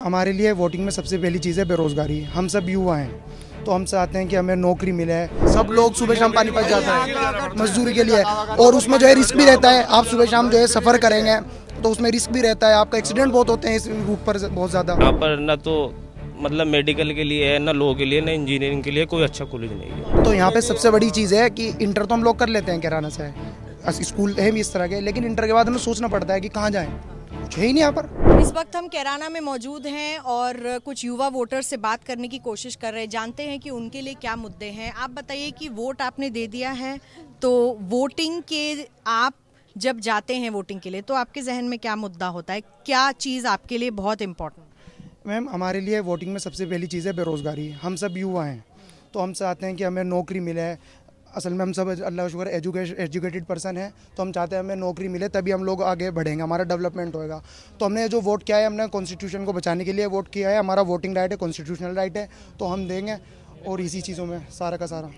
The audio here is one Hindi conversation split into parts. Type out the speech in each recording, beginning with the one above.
हमारे लिए वोटिंग में सबसे पहली चीज़ है बेरोजगारी। हम सब युवा हैं तो हम चाहते हैं कि हमें नौकरी मिले। सब लोग सुबह शाम पानीपत जाते हैं मजदूरी के लिए, और उसमें जो है रिस्क भी रहता है। आप सुबह शाम जो है सफ़र करेंगे तो उसमें रिस्क भी रहता है, आपका एक्सीडेंट बहुत होते हैं इस रूट पर बहुत ज़्यादा। यहाँ पर ना तो मतलब मेडिकल के लिए है, ना लॉ के लिए, ना इंजीनियरिंग के लिए कोई अच्छा कॉलेज नहीं है। तो यहाँ पे सबसे बड़ी चीज़ है कि इंटर तो हम लोग कर लेते हैं किराना से, स्कूल है भी इस तरह के, लेकिन इंटर के बाद हमें सोचना पड़ता है कि कहाँ जाएं, कुछ है ही नहीं यहाँ पर। इस वक्त हम कैराना में मौजूद हैं और कुछ युवा वोटर से बात करने की कोशिश कर रहे हैं, जानते हैं कि उनके लिए क्या मुद्दे हैं। आप बताइए कि वोट आपने दे दिया है, तो वोटिंग के आप जब जाते हैं वोटिंग के लिए तो आपके जहन में क्या मुद्दा होता है, क्या चीज़ आपके लिए बहुत इम्पोर्टेंट? मैम, हमारे लिए वोटिंग में सबसे पहली चीज़ है बेरोज़गारी। हम सब युवा हैं तो हम चाहते हैं कि हमें नौकरी मिले। असल में हम सब अल्लाह का शुक्र एजुकेटेड पर्सन है, तो हम चाहते हैं हमें नौकरी मिले, तभी हम लोग आगे बढ़ेंगे, हमारा डेवलपमेंट होएगा। तो हमने जो वोट किया है, हमने कॉन्स्टिट्यूशन को बचाने के लिए वोट किया है। हमारा वोटिंग राइट है, कॉन्स्टिट्यूशनल राइट है, तो हम देंगे। और इसी चीज़ों में सारा का सारा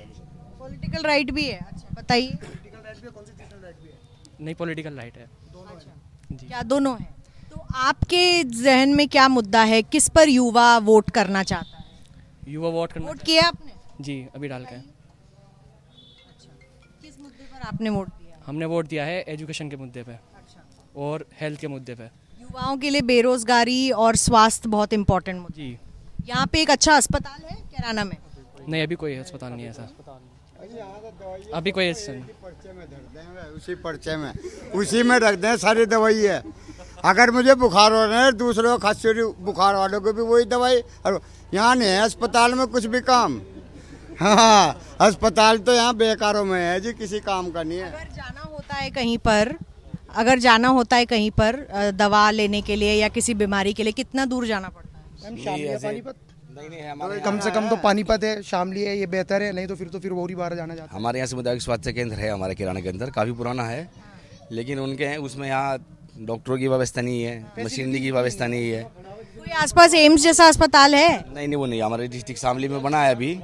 पॉलिटिकल राइट भी है। अच्छा बताइए। पॉलिटिकल राइट भी है, कॉन्स्टिट्यूशनल राइट भी है। नहीं, पॉलिटिकल राइट है। दोनों जी। क्या दोनों है? तो आपके जहन में क्या मुद्दा है, किस पर युवा वोट करना चाहता है? युवा वोट करना वोट किया आपने? जी, अभी डाल के। किस मुद्दे पर आपने वोट दिया? हमने वोट दिया है एजुकेशन के मुद्दे पे और हेल्थ के मुद्दे पे। युवाओं के लिए बेरोजगारी और स्वास्थ्य बहुत इंपॉर्टेंट मुद्दा। जी। यहाँ पे एक अच्छा अस्पताल है कैराना में? नहीं, अभी कोई अस्पताल नहीं है ऐसा, अभी कोई ऐसा नहीं। उसी में रख दें, सारी दवाई है। अगर मुझे बुखार हो रहा है, दूसरों को खांसी बुखार वालों को भी वही दवाई। और यहाँ नहीं है अस्पताल में कुछ भी काम। हाँ, अस्पताल तो यहाँ बेकारों में है जी, किसी काम का नहीं है। अगर जाना होता है कहीं पर दवा लेने के लिए या किसी बीमारी के लिए कितना दूर जाना पड़ता है? मैम, शामली है पानीपत? नहीं, कम से कम तो पानीपत है, शामली है, ये बेहतर है। नहीं तो फिर और ही बाहर जाना चाहता है। हमारे यहाँ सामुदायिक स्वास्थ्य केंद्र है हमारे किराना के अंदर, काफ़ी पुराना है, लेकिन उनके हैं उसमें यहाँ डॉक्टरों की व्यवस्था नहीं है, मशीनरी की व्यवस्था नहीं है। कोई आसपास एम्स जैसा अस्पताल है? नहीं, वो नहीं, हमारे डिस्ट्रिक्ट शामली में बना है अभी,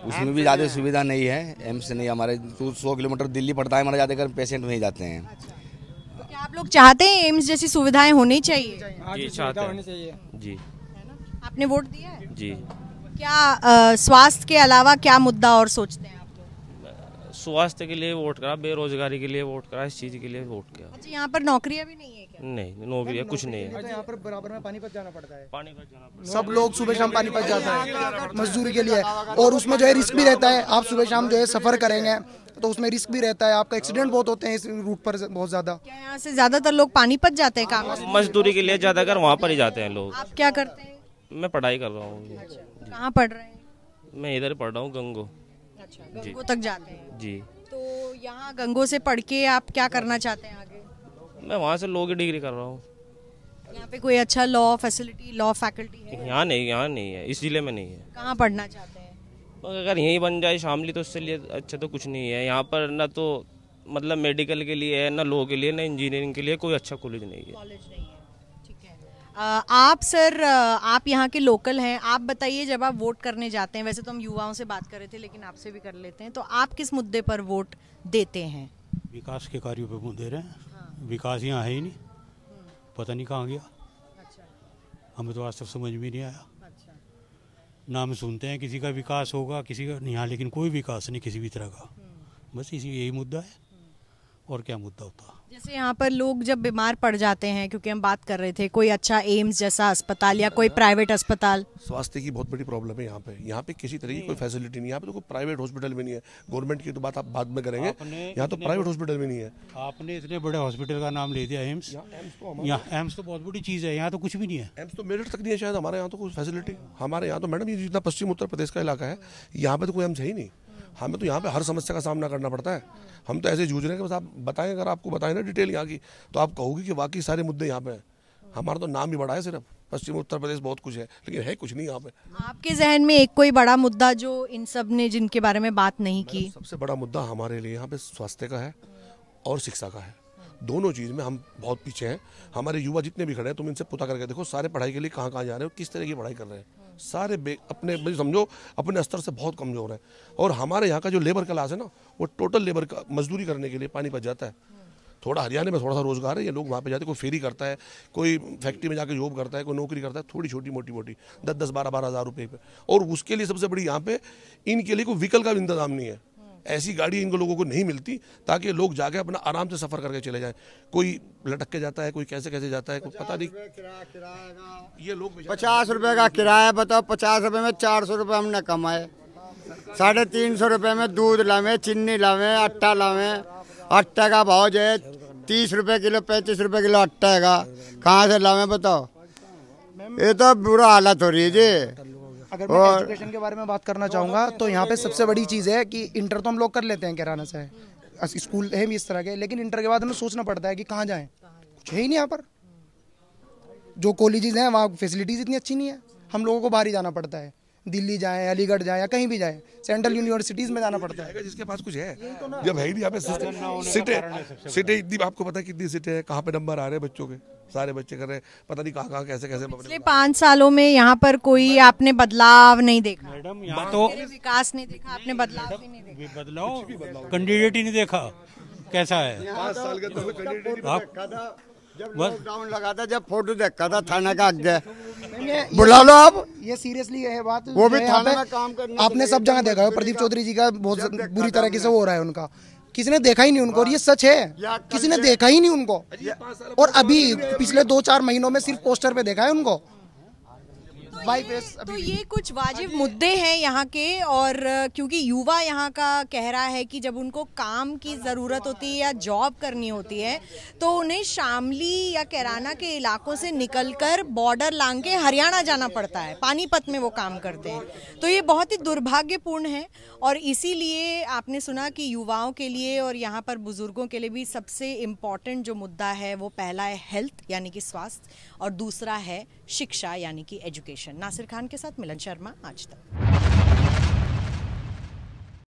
उसमें भी ज़्यादा सुविधा नहीं है। एम्स नहीं, हमारे 100 किलोमीटर दिल्ली पड़ता है, हमारे ज़्यादातर पेशेंट वहीं जाते हैं। तो क्या आप लोग चाहते हैं एम्स जैसी सुविधाएं होनी चाहिए? जी, चाहते हैं। जी। आपने वोट दिया है? जी। क्या स्वास्थ्य के अलावा क्या मुद्दा और सोचते हैं आप लोग? स्वास्थ्य के लिए वोट करा, बेरोजगारी के लिए वोट करा, इस चीज़ के लिए वोट किया। अच्छा, यहाँ पर नौकरियाँ भी नहीं है क्या? नहीं, नौकरी है कुछ नहीं है। तो यहाँ पर बराबर में पानीपत जाना पड़ता है। पानीपत जाना पड़ता सब लोग सुबह शाम पानीपत जाते हैं मजदूरी के लिए, और उसमें जो है रिस्क भी रहता है। आप सुबह शाम जो है सफ़र करेंगे तो उसमें रिस्क भी रहता है, आपका एक्सीडेंट बहुत होते हैं इस रूट पर बहुत ज़्यादा। क्या यहाँ से ज्यादातर लोग पानीपत जाते हैं काम? है। मजदूरी के लिए ज़्यादातर वहाँ पर ही जाते हैं लोग। आप क्या करते हैं? मैं पढ़ाई कर रहा हूँ। कहाँ पढ़ रहे हैं? मैं इधर पढ़ रहा हूँ, गंगो। अच्छा, गंगो तक जाते हैं। जी। तो यहाँ गंगो से पढ़ के आप क्या करना चाहते हैं आगे? मैं वहाँ से लॉ की डिग्री कर रहा हूँ। यहाँ पे कोई अच्छा लॉ फैसिलिटी, लॉ फैकल्टी है? यहाँ नहीं है, इस जिले में नहीं है। कहाँ पढ़ना चाहते हैं? अगर यहीं बन जाए शामली तो उससे लिए अच्छा तो कुछ नहीं है। यहाँ पर ना तो मतलब मेडिकल के लिए है, ना लॉ के लिए, ना इंजीनियरिंग के लिए कोई अच्छा कॉलेज नहीं है। कॉलेज नहीं है, ठीक है। आप सर, आप यहाँ के लोकल हैं, आप बताइए जब आप वोट करने जाते हैं, वैसे तो हम युवाओं से बात कर रहे थे लेकिन आपसे भी कर लेते हैं, तो आप किस मुद्दे पर वोट देते हैं? विकास के कार्यों पे वोट दे रहे हैं। विकास यहाँ है ही नहीं, पता नहीं कहाँ गया। हमें तो आज तक समझ में नहीं आया। नाम सुनते हैं किसी का विकास होगा, किसी का यहाँ, लेकिन कोई विकास नहीं किसी भी तरह का। बस इसी यही मुद्दा है, और क्या मुद्दा होता। जैसे यहाँ पर लोग जब बीमार पड़ जाते हैं, क्योंकि हम बात कर रहे थे, कोई अच्छा एम्स जैसा अस्पताल या कोई प्राइवेट अस्पताल? स्वास्थ्य की बहुत बड़ी प्रॉब्लम है यहाँ पे किसी तरह की कोई फैसिलिटी नहीं है। यहाँ पे तो कोई प्राइवेट हॉस्पिटल भी नहीं है। गवर्नमेंट की तो बात आप बाद में करेंगे, यहाँ तो प्राइवेट हॉस्पिटल भी नहीं है। आपने इतने बड़े हॉस्पिटल का नाम ले दिया, एम्स। यहाँ एम्स तो बहुत बड़ी चीज़ है, यहाँ तो कुछ भी नहीं है। एम्स तो मेरठ तक नहीं है शायद हमारे यहाँ तो कोई फैसिलिटी। हमारे यहाँ तो मैडम, ये जितना पश्चिम उत्तर प्रदेश का इलाका है, यहाँ पे तो कोई एम्स है ही नहीं। हमें तो यहाँ पे हर समस्या का सामना करना पड़ता है। हम तो ऐसे जूझ रहे हैं कि बस आप बताएं, अगर आपको बताएं ना डिटेल यहाँ की, तो आप कहोगे कि वाकई सारे मुद्दे यहाँ पे हैं। हमारा तो नाम ही बड़ा है, सिर्फ पश्चिम उत्तर प्रदेश बहुत कुछ है, लेकिन है कुछ नहीं यहाँ पे। आपके जहन में एक कोई बड़ा मुद्दा जो इन सब ने जिनके बारे में बात नहीं की? सबसे बड़ा मुद्दा हमारे लिए यहाँ पे स्वास्थ्य का है और शिक्षा का है। दोनों चीज़ में हम बहुत पीछे हैं। हमारे युवा जितने भी खड़े हैं, तुम इनसे पता करके देखो, सारे पढ़ाई के लिए कहाँ कहाँ जा रहे हो, किस तरह की पढ़ाई कर रहे हैं। सारे अपने समझो अपने स्तर से बहुत कमज़ोर हैं। और हमारे यहाँ का जो लेबर क्लास है ना, वो टोटल लेबर का मजदूरी करने के लिए पानीपत जाता है। थोड़ा हरियाणा में थोड़ा सा रोजगार है, ये लोग वहाँ पे जाते, कोई फेरी करता है, कोई फैक्ट्री में जाके जॉब करता है, कोई नौकरी करता है, थोड़ी छोटी मोटी 10-10, 12-12 हज़ार रुपये पे। और उसके लिए सबसे बड़ी यहाँ पे इनके लिए कोई व्हीकल का भी इंतजाम नहीं है, ऐसी गाड़ी इनको लोगों को नहीं मिलती ताकि लोग जाके अपना आराम से सफर करके चले जाएं। कोई लटक के जाता है, कोई कैसे जाता है, कोई पता नहीं। ये लोग 50 रुपए का किराया बताओ, 50 रुपए में 400 रुपए हमने कमाए, 350 रुपए में दूध लावे, चीनी लावे, आटा लावे। आटे का भाव जो है 30 रुपए किलो, 35 रुपए किलो आटा है, कहाँ से लावे बताओ। ये तो बुरा हालत हो रही है जी। अगर मैं एजुकेशन के बारे में बात करना चाहूँगा तो यहाँ पे सबसे बड़ी चीज़ है कि इंटर तो हम लोग कर लेते हैं किराना से, स्कूल है भी इस तरह के, लेकिन इंटर के बाद हमें सोचना पड़ता है कि कहाँ जाएं, कुछ है ही नहीं यहाँ पर। जो कॉलेजेस हैं वहाँ फैसिलिटीज़ इतनी अच्छी नहीं है, हम लोगों को बाहर ही जाना पड़ता है, दिल्ली जाएं, अलीगढ़ जाएं या कहीं भी जाएं, सेंट्रल यूनिवर्सिटीज़ में जाना पड़ता है। जिसके पास कुछ है, जब है ही नहीं यहाँ पे सीटें इतनी, आपको पता है कितनी सीटें हैं, कहाँ पे नंबर आ रहे हैं बच्चों के, सारे बच्चे कर रहे हैं, पता नहीं कहाँ कैसे। पिछले 5 सालों में यहाँ पर कोई आपने बदलाव नहीं देखा? मैडम यहाँ तो विकास नहीं देखा आपने, बदलाव भी नहीं देखा? बदलाव कैंडिडेट ही नहीं देखा कैसा है। 5 साल का तो कैंडिडेट जब लॉकडाउन लगा था, जब फोटो देखा था थाने का आगे, बुला लो आप। ये सीरियसली है बात, वो भी थाने में काम करने आपने सब जगह देखा है, प्रदीप चौधरी जी का बहुत बुरी तरीके से हो रहा है उनका, किसी ने देखा ही नहीं उनको, और ये सच है, किसी ने देखा ही नहीं उनको। और अभी पिछले 2-4 महीनों में सिर्फ पोस्टर पे देखा है उनको। तो ये कुछ वाजिब मुद्दे हैं यहाँ के, और क्योंकि युवा यहाँ का कह रहा है कि जब उनको काम की ज़रूरत होती है या जॉब करनी होती है तो उन्हें शामली या कैराना के इलाकों से निकलकर बॉर्डर लांग के हरियाणा जाना पड़ता है, पानीपत में वो काम करते हैं। तो ये बहुत ही दुर्भाग्यपूर्ण है, और इसीलिए आपने सुना कि युवाओं के लिए और यहाँ पर बुजुर्गों के लिए भी सबसे इम्पॉर्टेंट जो मुद्दा है वो पहला है हेल्थ यानी कि स्वास्थ्य, और दूसरा है शिक्षा यानी कि एजुकेशन। नासिर खान के साथ मिलन शर्मा, आज तक।